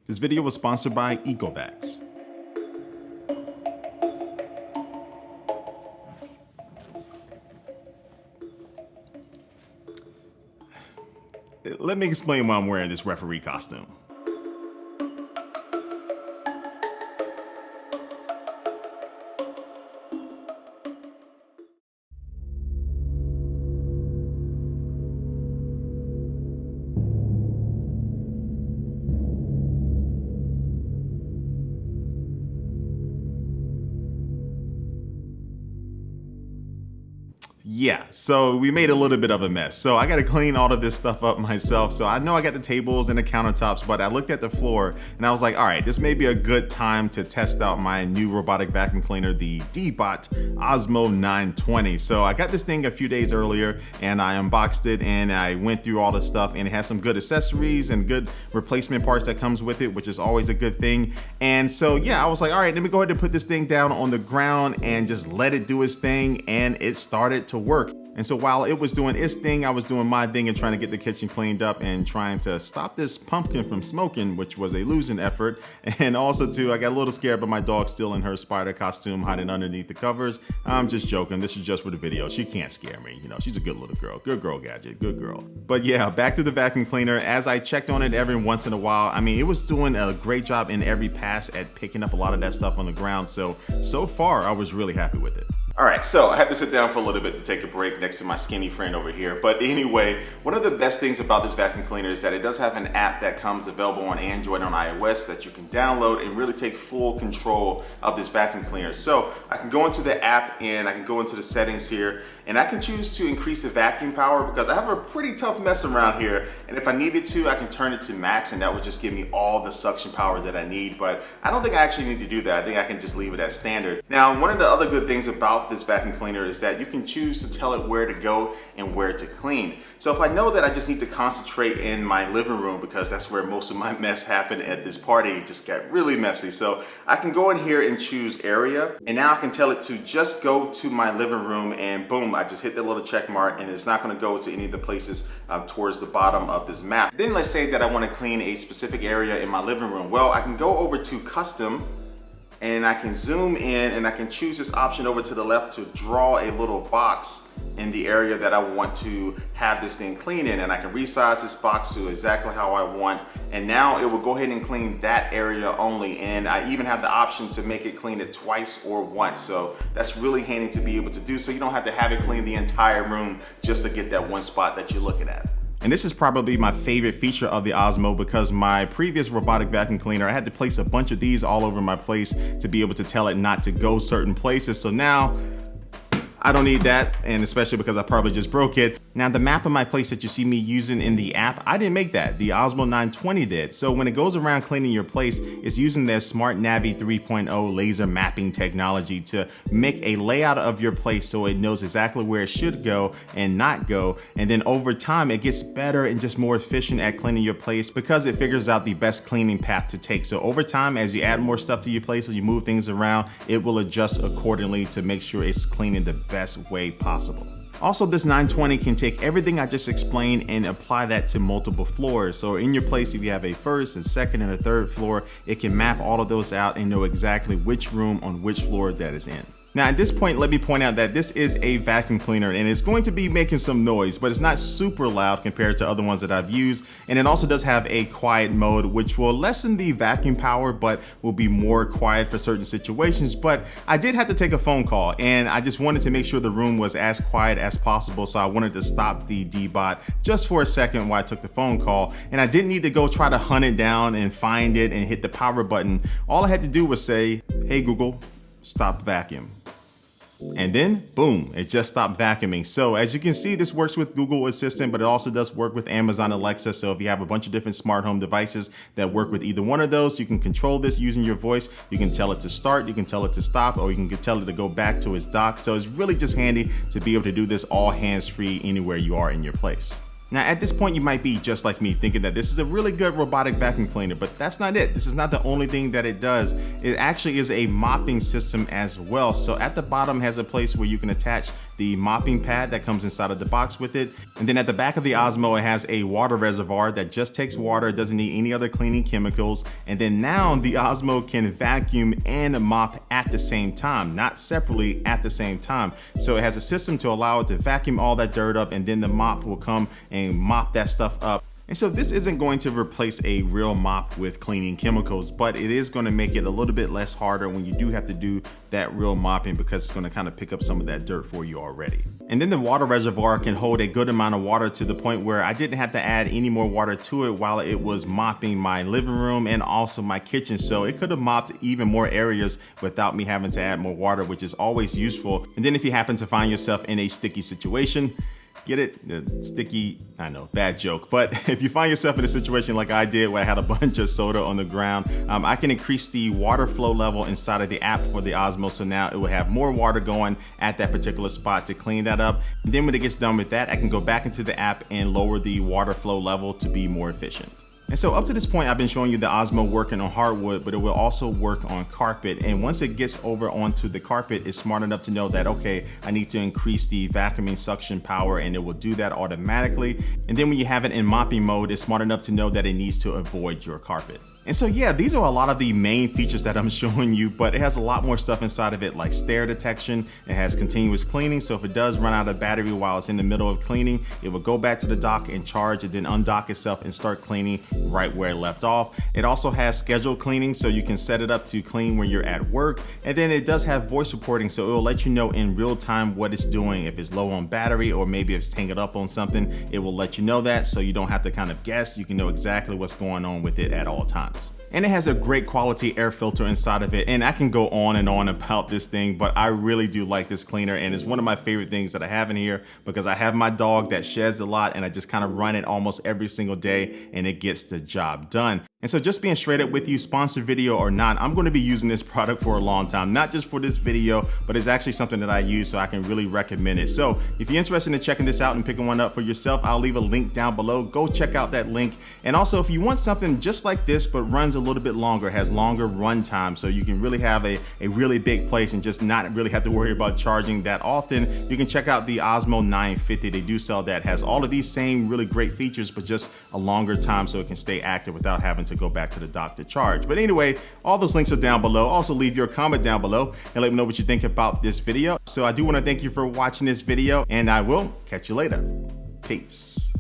This video was sponsored by ECOVACS. Let me explain why I'm wearing this referee costume. Yeah, so we made a little bit of a mess. So I got to clean all of this stuff up myself. So I know I got the tables and the countertops, but I looked at the floor and I was like, all right, this may be a good time to test out my new robotic vacuum cleaner, the DEEBOT OZMO 920. So I got this thing a few days earlier and I unboxed it and I went through all the stuff, and it has some good accessories and good replacement parts that comes with it, which is always a good thing. And so yeah, I was like, all right, let me go ahead and put this thing down on the ground and just let it do its thing. And it started to work. And so while it was doing its thing, I was doing my thing and trying to get the kitchen cleaned up and trying to stop this pumpkin from smoking, which was a losing effort. And also too, I got a little scared by my dog still in her spider costume hiding underneath the covers. I'm just joking. This is just for the video. She can't scare me. You know, she's a good little girl. Good girl, Gadget. Good girl. But yeah, back to the vacuum cleaner. As I checked on it every once in a while, I mean, it was doing a great job in every pass at picking up a lot of that stuff on the ground. So far, I was really happy with it. All right, so I had to sit down for a little bit to take a break next to my skinny friend over here. But anyway, one of the best things about this vacuum cleaner is that it does have an app that comes available on Android and on iOS that you can download and really take full control of this vacuum cleaner. So I can go into the app and I can go into the settings here, and I can choose to increase the vacuum power because I have a pretty tough mess around here. And if I needed to, I can turn it to max and that would just give me all the suction power that I need. But I don't think I actually need to do that. I think I can just leave it at standard. Now, one of the other good things about this vacuum cleaner is that you can choose to tell it where to go and where to clean. So if I know that I just need to concentrate in my living room because that's where most of my mess happened at this party, it just got really messy. So I can go in here and choose area, and now I can tell it to just go to my living room, and boom, I just hit the little check mark and it's not going to go to any of the places towards the bottom of this map. Then let's say that I want to clean a specific area in my living room. Well, I can go over to custom and I can zoom in and I can choose this option over to the left to draw a little box in the area that I want to have this thing clean in, and I can resize this box to exactly how I want, and now it will go ahead and clean that area only. And I even have the option to make it clean it twice or once, so that's really handy to be able to do, so you don't have to have it clean the entire room just to get that one spot that you're looking at. And this is probably my favorite feature of the Osmo, because my previous robotic vacuum cleaner, I had to place a bunch of these all over my place to be able to tell it not to go certain places. So now I don't need that, and especially because I probably just broke it. Now the map of my place that you see me using in the app, I didn't make that, the Osmo 920 did. So when it goes around cleaning your place, it's using their Smart Navi 3.0 laser mapping technology to make a layout of your place so it knows exactly where it should go and not go. And then over time, it gets better and just more efficient at cleaning your place because it figures out the best cleaning path to take. So over time, as you add more stuff to your place or you move things around, it will adjust accordingly to make sure it's cleaning the best way possible. Also, this 920 can take everything I just explained and apply that to multiple floors. So in your place, if you have a first, a second, and a third floor, it can map all of those out and know exactly which room on which floor that is in. Now at this point, let me point out that this is a vacuum cleaner and it's going to be making some noise, but it's not super loud compared to other ones that I've used. And it also does have a quiet mode, which will lessen the vacuum power, but will be more quiet for certain situations. But I did have to take a phone call and I just wanted to make sure the room was as quiet as possible. So I wanted to stop the DEEBOT just for a second while I took the phone call. And I didn't need to go try to hunt it down and find it and hit the power button. All I had to do was say, hey Google, stop vacuum. And then boom, it just stopped vacuuming. So as you can see, this works with Google Assistant, but it also does work with Amazon Alexa. So if you have a bunch of different smart home devices that work with either one of those, you can control this using your voice. You can tell it to start, you can tell it to stop, or you can tell it to go back to its dock. So it's really just handy to be able to do this all hands-free anywhere you are in your place. Now at this point you might be just like me, thinking that this is a really good robotic vacuum cleaner, but that's not it. This is not the only thing that it does. It actually is a mopping system as well. So at the bottom has a place where you can attach the mopping pad that comes inside of the box with it. And then at the back of the Osmo, it has a water reservoir that just takes water, doesn't need any other cleaning chemicals. And then now the Osmo can vacuum and mop at the same time, not separately, at the same time. So it has a system to allow it to vacuum all that dirt up, and then the mop will come and mop that stuff up. And so this isn't going to replace a real mop with cleaning chemicals, but it is going to make it a little bit less harder when you do have to do that real mopping, because it's going to kind of pick up some of that dirt for you already. And then the water reservoir can hold a good amount of water, to the point where I didn't have to add any more water to it while it was mopping my living room and also my kitchen. So it could have mopped even more areas without me having to add more water, which is always useful. And then if you happen to find yourself in a sticky situation, get it? The sticky, I know, bad joke. But if you find yourself in a situation like I did, where I had a bunch of soda on the ground, I can increase the water flow level inside of the app for the Osmo. So now it will have more water going at that particular spot to clean that up. And then when it gets done with that, I can go back into the app and lower the water flow level to be more efficient. And so up to this point, I've been showing you the Osmo working on hardwood, but it will also work on carpet. And once it gets over onto the carpet, it's smart enough to know that, okay, I need to increase the vacuuming suction power, and it will do that automatically. And then when you have it in mopping mode, it's smart enough to know that it needs to avoid your carpet. And so yeah, these are a lot of the main features that I'm showing you, but it has a lot more stuff inside of it, like stare detection. It has continuous cleaning, so if it does run out of battery while it's in the middle of cleaning, it will go back to the dock and charge, and then undock itself and start cleaning right where it left off. It also has scheduled cleaning, so you can set it up to clean when you're at work. And then it does have voice reporting, so it will let you know in real time what it's doing. If it's low on battery, or maybe it's tangled up on something, it will let you know that, so you don't have to kind of guess. You can know exactly what's going on with it at all times. And it has a great quality air filter inside of it, and I can go on and on about this thing, but I really do like this cleaner, and it's one of my favorite things that I have in here, because I have my dog that sheds a lot, and I just kind of run it almost every single day, and it gets the job done. And so just being straight up with you, sponsored video or not, I'm going to be using this product for a long time, not just for this video, but it's actually something that I use, so I can really recommend it. So if you're interested in checking this out and picking one up for yourself, I'll leave a link down below. Go check out that link. And also, if you want something just like this, but runs a little bit longer, has longer run time, so you can really have a really big place and just not really have to worry about charging that often, you can check out the Osmo 950. They do sell that. Has all of these same really great features, but just a longer time, so it can stay active without having to go back to the dock to charge. But anyway, all those links are down below. Also leave your comment down below and let me know what you think about this video. So I do want to thank you for watching this video, and I will catch you later. Peace.